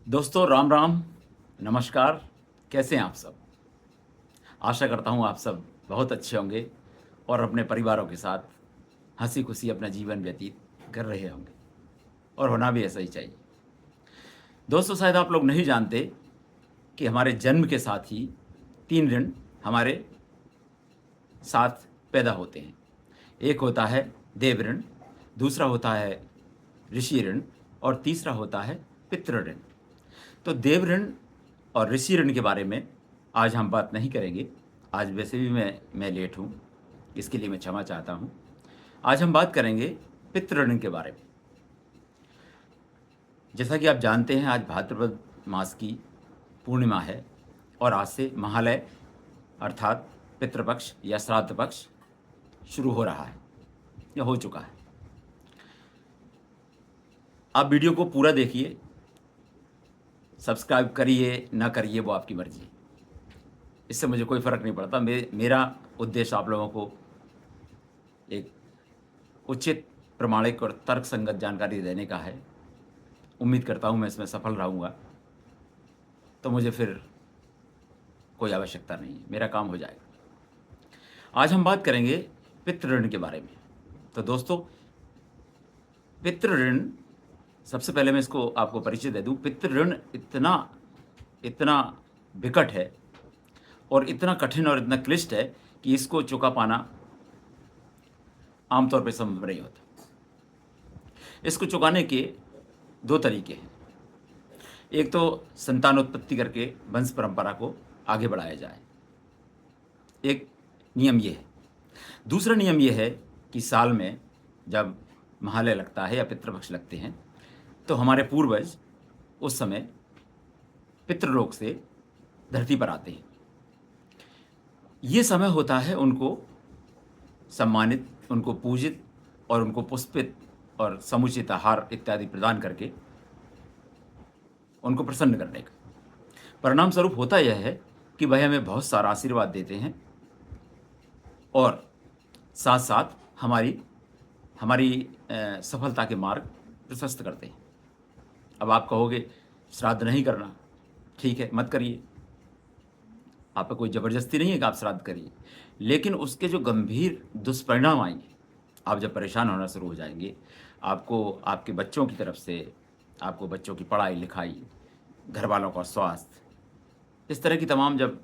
दोस्तों राम राम, नमस्कार। कैसे हैं आप सब? आशा करता हूँ आप सब बहुत अच्छे होंगे और अपने परिवारों के साथ हंसी खुशी अपना जीवन व्यतीत कर रहे होंगे और होना भी ऐसा ही चाहिए। दोस्तों शायद आप लोग नहीं जानते कि हमारे जन्म के साथ ही 3 ऋण हमारे साथ पैदा होते हैं। एक होता है देव ऋण, दूसरा होता है ऋषि ऋण और तीसरा होता है पितृ ऋण। तो देव ऋण और ऋषि ऋण के बारे में आज हम बात नहीं करेंगे। आज वैसे भी मैं लेट हूँ, इसके लिए मैं क्षमा चाहता हूँ। आज हम बात करेंगे पितृ ऋण के बारे में। जैसा कि आप जानते हैं आज भाद्रपद मास की पूर्णिमा है और आज से महालय अर्थात पितृपक्ष या श्राद्ध पक्ष शुरू हो रहा है या हो चुका है। आप वीडियो को पूरा देखिए, सब्सक्राइब करिए ना करिए वो आपकी मर्जी है। इससे मुझे कोई फ़र्क नहीं पड़ता। मेरा उद्देश्य आप लोगों को एक उचित, प्रमाणिक और तर्कसंगत जानकारी देने का है। उम्मीद करता हूँ मैं इसमें सफल रहूँगा, तो मुझे फिर कोई आवश्यकता नहीं है, मेरा काम हो जाएगा। आज हम बात करेंगे पितृ ऋण के बारे में। तो दोस्तों पितृ ऋण, सबसे पहले मैं इसको आपको परिचय दे दूं। पितृ ऋण इतना इतना विकट है और इतना कठिन और इतना क्लिष्ट है कि इसको चुका पाना आमतौर पर संभव नहीं होता। इसको चुकाने के 2 तरीके हैं। एक तो संतानोत्पत्ति करके वंश परंपरा को आगे बढ़ाया जाए, एक नियम ये है। दूसरा नियम ये है कि साल में जब महालय लगता है या पितृपक्ष लगते हैं तो हमारे पूर्वज उस समय पितृलोक से धरती पर आते हैं। ये समय होता है उनको सम्मानित, उनको पूजित और उनको पुष्पित और समुचित आहार इत्यादि प्रदान करके उनको प्रसन्न करने का। परिणाम स्वरूप होता यह है कि वह हमें बहुत सारा आशीर्वाद देते हैं और साथ साथ हमारी हमारी सफलता के मार्ग प्रशस्त करते हैं। अब आप कहोगे श्राद्ध नहीं करना, ठीक है, मत करिए। आप पे कोई ज़बरदस्ती नहीं है कि आप श्राद्ध करिए, लेकिन उसके जो गंभीर दुष्परिणाम आएंगे, आप जब परेशान होना शुरू हो जाएंगे, आपको आपके बच्चों की तरफ से, आपको बच्चों की पढ़ाई लिखाई, घर वालों का स्वास्थ्य, इस तरह की तमाम जब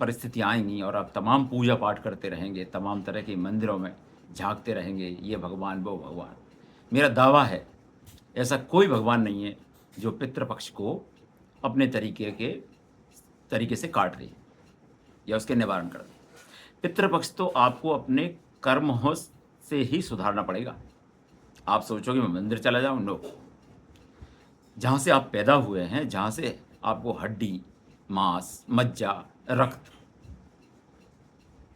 परिस्थितियाँ आएंगी और आप तमाम पूजा पाठ करते रहेंगे, तमाम तरह के मंदिरों में झांकते रहेंगे, ये भगवान वो भगवान। मेरा दावा है ऐसा कोई भगवान नहीं है जो पितृपक्ष को अपने तरीके से काट दे या उसके निवारण कर दे। पितृपक्ष तो आपको अपने कर्मों से ही सुधारना पड़ेगा। आप सोचोगे मैं मंदिर चला जाऊं, नो। जहाँ से आप पैदा हुए हैं, जहाँ से आपको हड्डी, मांस, मज्जा, रक्त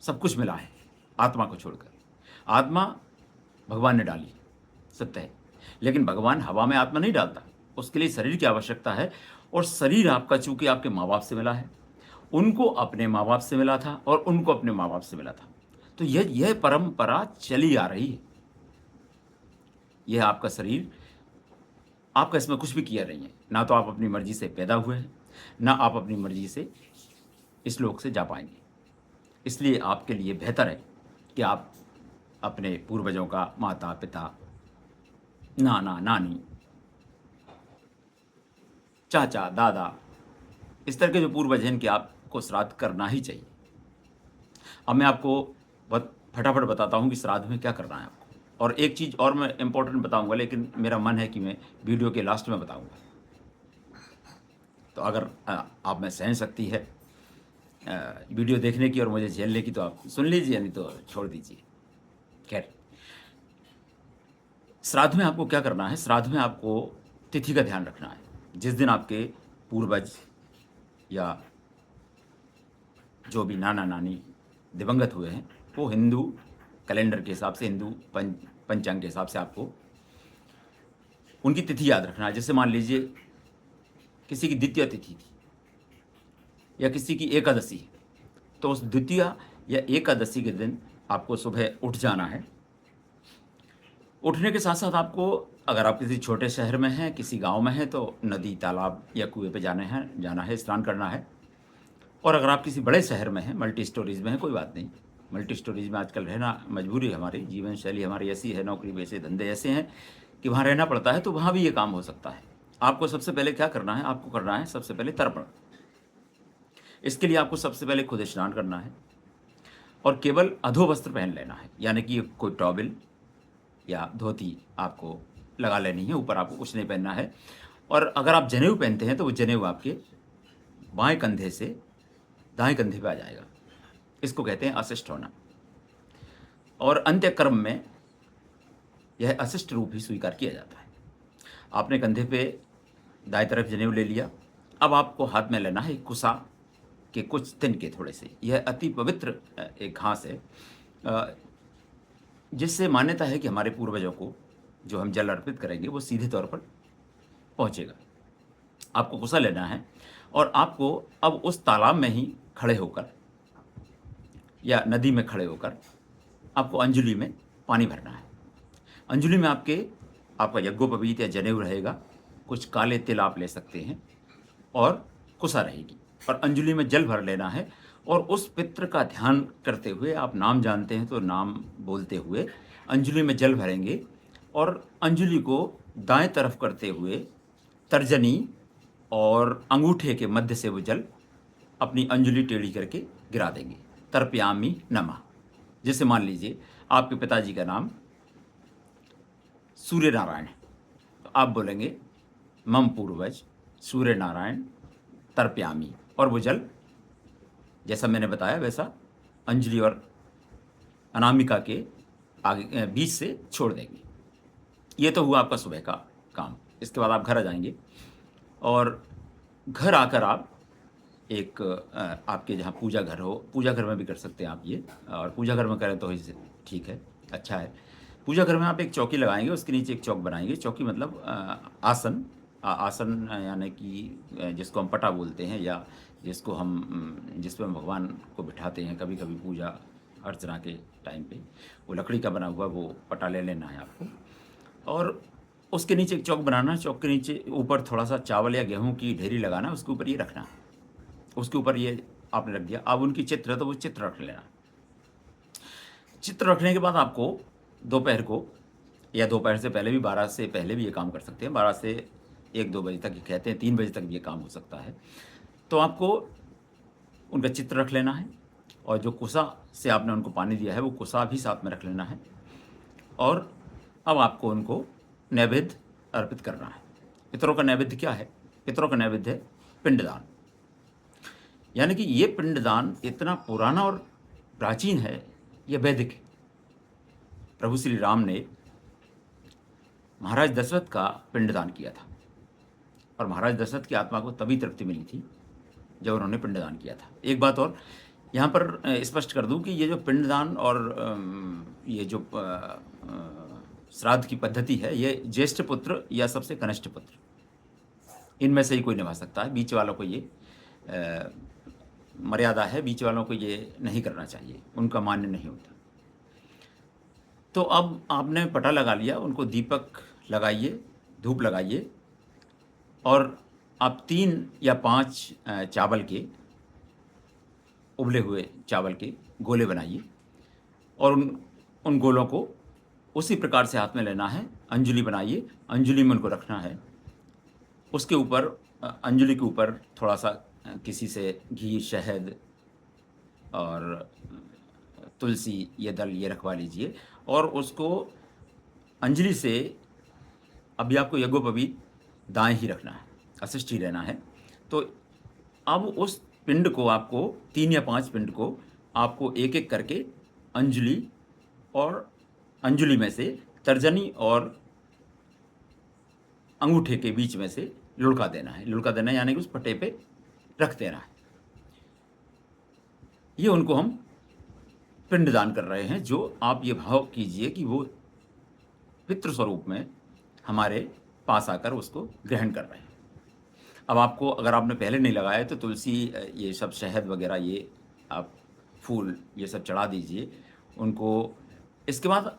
सब कुछ मिला है आत्मा को छोड़कर। आत्मा भगवान ने डाली, सत्य है, लेकिन भगवान हवा में आत्मा नहीं डालता। उसके लिए शरीर की आवश्यकता है और शरीर आपका चूंकि आपके माँ बाप से मिला है, उनको अपने माँ बाप से मिला था और उनको अपने माँ बाप से मिला था। तो यह परंपरा चली आ रही है। यह आपका शरीर, आपका इसमें कुछ भी किया नहीं है। ना तो आप अपनी मर्जी से पैदा हुए हैं, ना आप अपनी मर्जी से इस लोक से जा पाएंगे। इसलिए आपके लिए बेहतर है कि आप अपने पूर्वजों का, माता पिता, नाना नानी, चाचा दादा, इस तरह के जो पूर्वज हैं, इनके आपको श्राद्ध करना ही चाहिए। अब मैं आपको बहुत फटाफट बताता हूँ कि श्राद्ध में क्या करना है आपको। और एक चीज़ और मैं इम्पोर्टेंट बताऊँगा, लेकिन मेरा मन है कि मैं वीडियो के लास्ट में बताऊँगा। तो अगर आप में सहन शक्ति है वीडियो देखने की और मुझे झेलने की तो आप सुन लीजिए, नहीं तो छोड़ दीजिए। खैर, श्राद्ध में आपको क्या करना है? श्राद्ध में आपको तिथि का ध्यान रखना है। जिस दिन आपके पूर्वज या जो भी नाना नानी दिवंगत हुए हैं, वो हिंदू कैलेंडर के हिसाब से, हिंदू पंचांग के हिसाब से आपको उनकी तिथि याद रखना है। जैसे मान लीजिए किसी की द्वितीय तिथि थी या किसी की एकादशी है, तो उस द्वितीय या एकादशी के दिन आपको सुबह उठ जाना है। उठने के साथ साथ आपको अगर आप किसी छोटे शहर में हैं, किसी गाँव में हैं, तो नदी, तालाब या कुएँ पे जाना है, स्नान करना है। और अगर आप किसी बड़े शहर में हैं, मल्टी स्टोरीज़ में हैं, कोई बात नहीं। मल्टी स्टोरीज़ में आजकल रहना मजबूरी है हमारी, जीवन शैली हमारी ऐसी है, नौकरी वैसे, धंधे ऐसे हैं कि वहाँ रहना पड़ता है, तो वहाँ भी ये काम हो सकता है। आपको सबसे पहले क्या करना है? आपको करना है सबसे पहले तर्पण। इसके लिए आपको सबसे पहले खुद स्नान करना है और केवल अधो वस्त्र पहन लेना है, यानी कि कोई टॉवेल या धोती आपको लगा लेनी है, ऊपर आपको कुछ नहीं पहनना है। और अगर आप जनेऊ पहनते हैं, तो वो जनेऊ आपके बाएँ कंधे से दाएँ कंधे पे आ जाएगा। इसको कहते हैं अशिष्ट होना। और अंत्यकर्म में यह अशिष्ट रूप ही स्वीकार किया जाता है। आपने कंधे पे दाएँ तरफ जनेऊ ले लिया, अब आपको हाथ में लेना है कुसा के कुछ तिनके थोड़े से। यह अति पवित्र एक घास है, जिससे मान्यता है कि हमारे पूर्वजों को जो हम जल अर्पित करेंगे, वो सीधे तौर पर पहुँचेगा। आपको कुसा लेना है और आपको अब उस तालाब में ही खड़े होकर या नदी में खड़े होकर आपको अंजलि में पानी भरना है। अंजलि में आपका यज्ञोपवीत या जनेऊ रहेगा, कुछ काले तिल आप ले सकते हैं और कुसा रहेगी और अंजलि में जल भर लेना है। और उस पितृ का ध्यान करते हुए, आप नाम जानते हैं तो नाम बोलते हुए अंजलि में जल भरेंगे और अंजलि को दाएं तरफ करते हुए तर्जनी और अंगूठे के मध्य से वो जल अपनी अंजलि टेढ़ी करके गिरा देंगे। तर्पयामि नमः। जैसे मान लीजिए आपके पिताजी का नाम सूर्य नारायण है, तो आप बोलेंगे मम पूर्वज सूर्य नारायण तर्पयामि, और वो जल जैसा मैंने बताया वैसा अंजलि और अनामिका के आगे बीच से छोड़ देंगे। ये तो हुआ आपका सुबह का काम। इसके बाद आप घर आ जाएंगे और घर आकर आप एक आपके जहाँ पूजा घर हो, पूजा घर में भी कर सकते हैं आप ये, और पूजा घर में करें तो ही ठीक है, अच्छा है। पूजा घर में आप एक चौकी लगाएंगे, उसके नीचे एक चौक बनाएंगे। चौकी मतलब आसन, आसन यानी कि जिसको हम पटा बोलते हैं, या जिसको हम जिसपे हम भगवान को बिठाते हैं कभी कभी पूजा अर्चना के टाइम पे, वो लकड़ी का बना हुआ वो पटा ले लेना है आपको। और उसके नीचे एक चौक बनाना है, चौक के नीचे ऊपर थोड़ा सा चावल या गेहूं की ढेरी लगाना है, उसके ऊपर ये रखना है, उसके ऊपर ये आपने रख दिया। अब उनकी चित्र है तो वो चित्र रख लेना। चित्र रखने के बाद आपको दोपहर को, या दोपहर से पहले भी, 12 से पहले भी ये काम कर सकते हैं, 12 से 1-2 बजे तक, ये कहते हैं 3 बजे तक भी ये काम हो सकता है। तो आपको उनका चित्र रख लेना है और जो कुसा से आपने उनको पानी दिया है वो कुसा भी साथ में रख लेना है। और अब आपको उनको नैवेद्य अर्पित करना है। पितरों का नैवेद्य क्या है? पितरों का नैवेद्य है पिंडदान। यानी कि ये पिंडदान इतना पुराना और प्राचीन है, यह वैदिक है। प्रभु श्री राम ने महाराज दशरथ का पिंडदान किया था और महाराज दशरथ की आत्मा को तभी तृप्ति मिली थी जब उन्होंने पिंडदान किया था। एक बात और यहाँ पर स्पष्ट कर दूं कि ये जो पिंडदान और ये जो श्राद्ध की पद्धति है, ये ज्येष्ठ पुत्र या सबसे कनिष्ठ पुत्र, इनमें से ही कोई निभा सकता है। बीच वालों को ये मर्यादा है, बीच वालों को ये नहीं करना चाहिए, उनका मान्य नहीं होता। तो अब आपने पटा लगा लिया, उनको दीपक लगाइए, धूप लगाइए और आप 3 या 5 चावल के, उबले हुए चावल के गोले बनाइए और उन गोलों को उसी प्रकार से हाथ में लेना है। अंजलि बनाइए, अंजलि में उनको रखना है। उसके ऊपर अंजलि के ऊपर थोड़ा सा किसी से घी, शहद और तुलसी, ये दल ये रखवा लीजिए और उसको अंजलि से, अभी आपको यज्ञोपवीत दाएं ही रखना है, अशिष्ट ही रहना है। तो अब उस पिंड को आपको 3 या 5 पिंड को आपको एक एक करके अंजलि और अंजलि में से तर्जनी और अंगूठे के बीच में से लुढ़का देना है। लुढ़का देना यानी कि उस पट्टे पे रख देना है। ये उनको हम पिंडदान कर रहे हैं, जो आप ये भाव कीजिए कि वो पितृ स्वरूप में हमारे पास आकर उसको ग्रहण कर रहे हैं। अब आपको, अगर आपने पहले नहीं लगाया तो तुलसी, ये सब शहद वगैरह, ये आप फूल ये सब चढ़ा दीजिए उनको। इसके बाद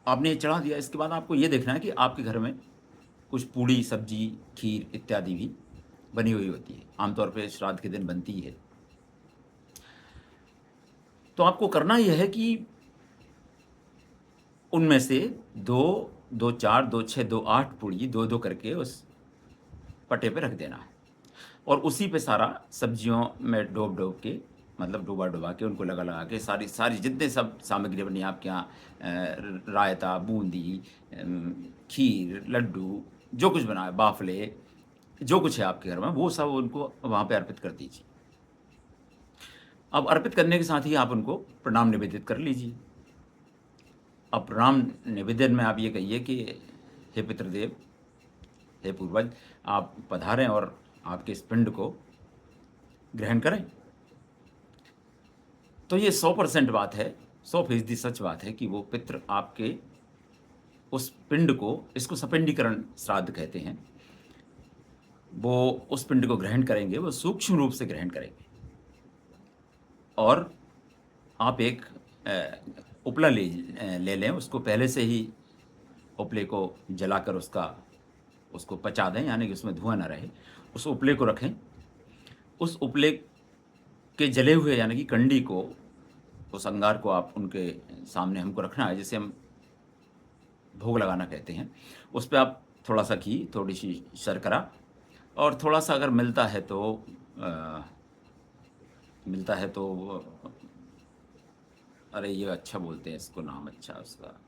आपने ये चढ़ा दिया, इसके बाद आपको ये देखना है कि आपके घर में कुछ पूड़ी, सब्जी, खीर इत्यादि भी बनी हुई होती है। आमतौर पे श्राद्ध के दिन बनती ही है। तो आपको करना ये है कि उनमें से 2, 2 4, 2 6, 2 8 पूड़ी 2-2 करके उस पटे पे रख देना है। और उसी पे सारा सब्जियों में डोब-डोब के, मतलब डुबा-डुबा के, उनको लगा-लगा के, सारी सारी जितने सब सामग्री बनी है आपके यहाँ, रायता, बूंदी, खीर, लड्डू, जो कुछ बना है, बाफले, जो कुछ है आपके घर में, वो सब उनको वहाँ पे अर्पित कर दीजिए। अब अर्पित करने के साथ ही आप उनको प्रणाम निवेदित कर लीजिए। अब प्रणाम निवेदन में आप ये कहिए कि हे पितृदेव, हे पूर्वज, आप पधारें और आपके इस पिंड को ग्रहण करें। तो ये 100% बात है, 100% सच बात है कि वो पितृ आपके उस पिंड को, इसको सपिंडीकरण श्राद्ध कहते हैं, वो उस पिंड को ग्रहण करेंगे, वो सूक्ष्म रूप से ग्रहण करेंगे। और आप एक उपला ले लें, उसको पहले से ही उपले को जलाकर उसको पचा दें, यानी कि उसमें धुआँ ना रहे। उस उपले को रखें। उस उपले के जले हुए यानी कि कंडी को, उस अंगार को आप उनके सामने हमको रखना है, जिसे हम भोग लगाना कहते हैं। उस पे आप थोड़ा-सा घी, थोड़ी-सी शर्करा और थोड़ा-सा अगर मिलता है तो अरे ये अच्छा बोलते हैं इसको, नाम अच्छा है उसका,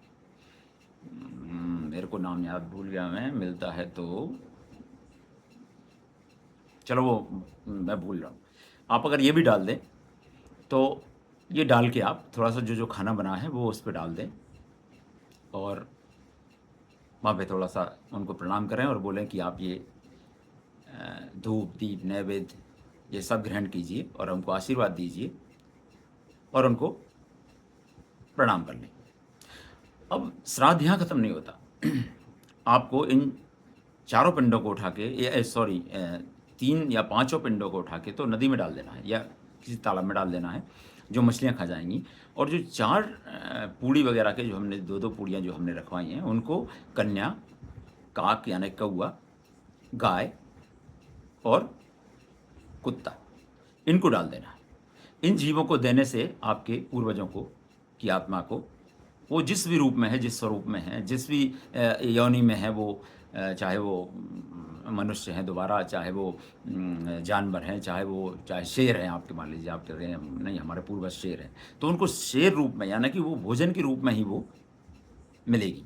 मेरे को नाम याद भूल गया मैं, मिलता है तो चलो वो मैं भूल रहा हूँ। आप अगर ये भी डाल दें, तो ये डाल के आप थोड़ा-सा जो खाना बना है वो उस पे डाल दें और वहाँ पे थोड़ा-सा उनको प्रणाम करें और बोलें कि आप ये धूप, दीप, नैवेद्य ये सब ग्रहण कीजिए और हमको आशीर्वाद दीजिए और उनको प्रणाम कर लें। अब श्राद्ध यहाँ खत्म नहीं होता। आपको इन चारों पिंडों को उठा के, 3 या 5 पिंडों को उठा के तो नदी में डाल देना है या किसी तालाब में डाल देना है, जो मछलियाँ खा जाएँगी। और जो 4 पूड़ी वगैरह के जो हमने 2-2 पूड़ियाँ जो हमने रखवाई हैं, उनको कन्या, काक यानी कौवा, गाय और कुत्ता, इनको डाल देना है। इन जीवों को देने से आपके पूर्वजों को, की आत्मा को, वो जिस भी रूप में है, जिस स्वरूप में है, जिस भी योनि में है, वो चाहे वो मनुष्य हैं दोबारा, चाहे वो जानवर हैं, चाहे शेर हैं, आपके मान लीजिए आप कह रहे हैं नहीं हमारे पूर्वज शेर हैं, तो उनको शेर रूप में, यानी कि वो भोजन के रूप में ही वो मिलेगी।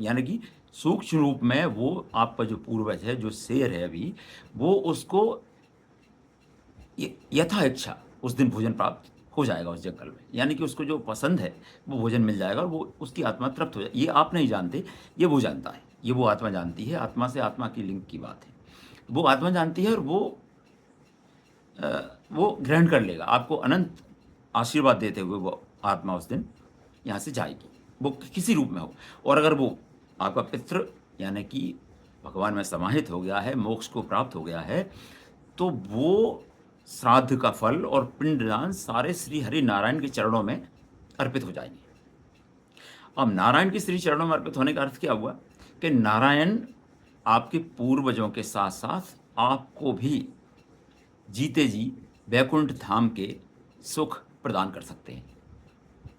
यानी कि सूक्ष्म रूप में वो आपका जो पूर्वज है, जो शेर है अभी, वो उसको यथा इच्छा उस दिन भोजन प्राप्त हो जाएगा उस जंगल में। यानी कि उसको जो पसंद है वो भोजन मिल जाएगा और वो उसकी आत्मा तृप्त हो जाए। ये आप नहीं जानते, ये वो जानता है, ये वो आत्मा जानती है। आत्मा से आत्मा की लिंक की बात है। वो आत्मा जानती है और वो ग्रहण कर लेगा। आपको अनंत आशीर्वाद देते हुए वो आत्मा उस दिन यहाँ से जाएगी, वो किसी रूप में हो। और अगर वो आपका पितृ यानी कि भगवान में समाहित हो गया है, मोक्ष को प्राप्त हो गया है, तो वो श्राद्ध का फल और पिंडदान सारे श्री हरि नारायण के चरणों में अर्पित हो जाएंगे। अब नारायण के श्री चरणों में अर्पित होने का अर्थ क्या हुआ कि नारायण आपके पूर्वजों के साथ साथ आपको भी जीते जी वैकुंठ धाम के सुख प्रदान कर सकते हैं।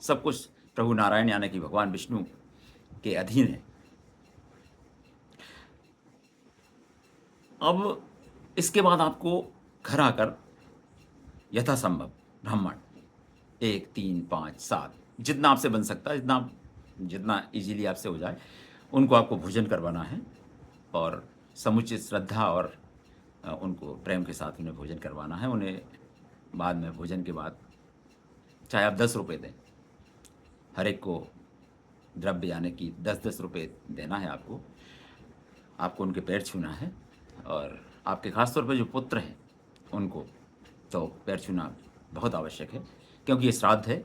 सब कुछ प्रभु नारायण यानी कि भगवान विष्णु के अधीन है। अब इसके बाद आपको घर आकर यथासंभव ब्राह्मण 1, 3, 5, 7 जितना आपसे बन सकता है, जितना इजीली आपसे हो जाए, उनको आपको भोजन करवाना है और समुचित श्रद्धा और उनको प्रेम के साथ उन्हें भोजन करवाना है। उन्हें बाद में, भोजन के बाद, चाहे आप 10 रुपये दें, हर एक को द्रव्य यानी कि 10-10 रुपये देना है आपको। आपको उनके पैर छूना है और आपके खास तौर पे जो पुत्र हैं उनको तो पैर छूना बहुत आवश्यक है, क्योंकि ये श्राद्ध है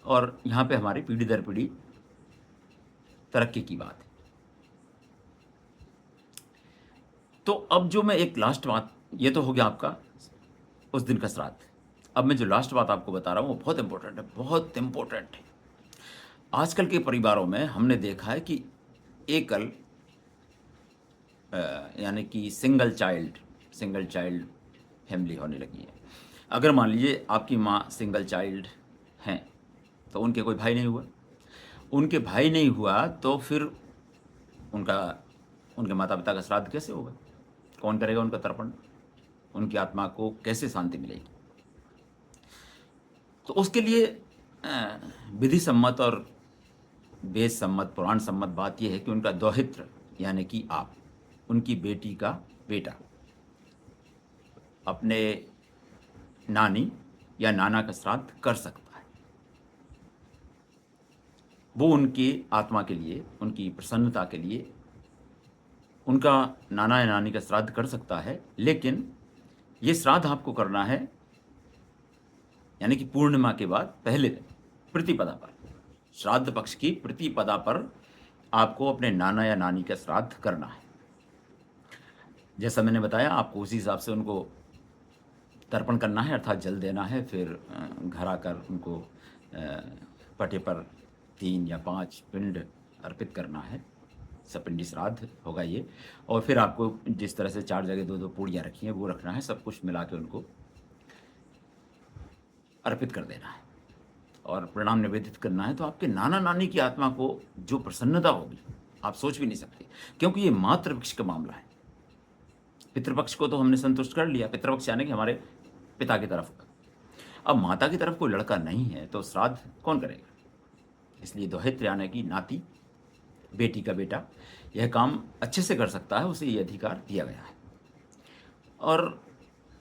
और यहाँ पे हमारी पीढ़ी दर पीढ़ी तरक्की की बात है। तो अब जो मैं एक लास्ट बात, ये तो हो गया आपका उस दिन का श्राद्ध। अब मैं जो लास्ट बात आपको बता रहा हूँ वो बहुत इम्पोर्टेंट है, बहुत इम्पोर्टेंट है। आजकल के परिवारों में हमने देखा है कि एकल यानी कि सिंगल चाइल्ड फैमिली होने लगी है। अगर मान लीजिए आपकी माँ सिंगल चाइल्ड हैं, तो उनके कोई भाई नहीं हुआ। उनके भाई नहीं हुआ तो फिर उनका उनके माता-पिता का श्राद्ध कैसे होगा? कौन करेगा उनका तर्पण? उनकी आत्मा को कैसे शांति मिलेगी? तो उसके लिए विधि सम्मत और वेद सम्मत, पुराण सम्मत बात ये है कि उनका दौहित्र यानी कि आप, उनकी बेटी का बेटा अपने नानी या नाना का श्राद्ध कर सकता है। वो उनकी आत्मा के लिए, उनकी प्रसन्नता के लिए उनका नाना या नानी का श्राद्ध कर सकता है, लेकिन ये श्राद्ध आपको करना है यानी कि पूर्णिमा के बाद पहले दिन, प्रतिपदा पर। श्राद्ध पक्ष की प्रतिपदा पर आपको अपने नाना या नानी का श्राद्ध करना है। जैसा मैंने बताया, आपको उसी हिसाब से उनको तर्पण करना है, अर्थात जल देना है। फिर घर आकर उनको पटे पर 3 या 5 पिंड अर्पित करना है। सपिंडी श्राद्ध होगा ये। और फिर आपको जिस तरह से 4 जगह 2-2 पूड़ियाँ रखी हैं, वो रखना है। सब कुछ मिला के उनको अर्पित कर देना है और प्रणाम निवेदित करना है। तो आपके नाना-नानी की आत्मा को जो प्रसन्नता होगी, आप सोच भी नहीं सकते, क्योंकि ये मातृपक्ष का मामला है। पितृपक्ष को तो हमने संतुष्ट कर लिया, पितृपक्ष यानी कि हमारे पिता की तरफ का। अब माता की तरफ कोई लड़का नहीं है, तो श्राद्ध कौन करेगा? इसलिए दौहित्र यानी कि नाती, बेटी का बेटा, यह काम अच्छे से कर सकता है, उसे ये अधिकार दिया गया है। और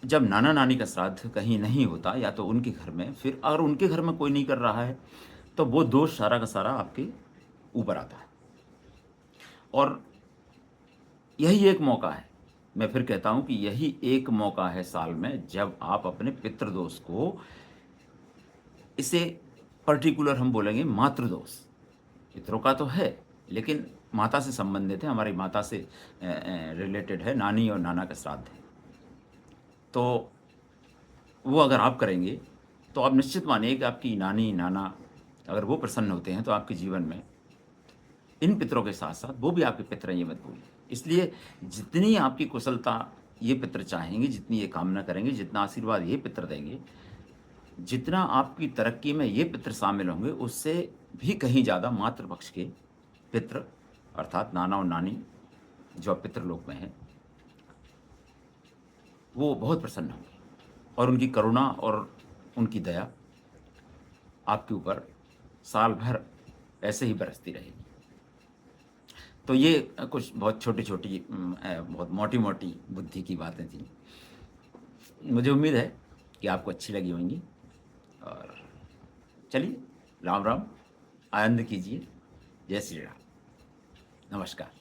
जब नाना-नानी का श्राद्ध कहीं नहीं होता या तो उनके घर में, फिर अगर उनके घर में कोई नहीं कर रहा है, तो वो दोष सारा का सारा आपके ऊपर आता है। और यही एक मौका है, मैं फिर कहता हूँ कि यही एक मौका है साल में, जब आप अपने पितृदोष को, इसे पर्टिकुलर हम बोलेंगे मातृदोष। पितरों का तो है, लेकिन माता से संबंधित है, हमारी माता से रिलेटेड है, नानी और नाना का श्राद्ध है। तो वो अगर आप करेंगे, तो आप निश्चित मानिए कि आपकी नानी, नाना अगर वो प्रसन्न होते हैं, तो आपके जीवन में इन पितरों के साथ-साथ वो भी आपके पितर हैं, ये मत भूलिए। इसलिए जितनी आपकी कुशलता ये पितर चाहेंगे, जितनी ये कामना करेंगे, जितना आशीर्वाद ये पितर देंगे, जितना आपकी तरक्की में ये पितर शामिल होंगे, उससे भी कहीं ज़्यादा मातृपक्ष के पितर अर्थात नाना और नानी जो अब पितृलोक में हैं, वो बहुत प्रसन्न होंगे और उनकी करुणा और उनकी दया आपके ऊपर साल भर ऐसे ही बरसती रहेगी। तो ये कुछ बहुत छोटी-छोटी बहुत मोटी-मोटी बुद्धि की बातें थी। मुझे उम्मीद है कि आपको अच्छी लगी होंगी। और चलिए, राम राम, आनंद कीजिए। जय श्री राम। नमस्कार।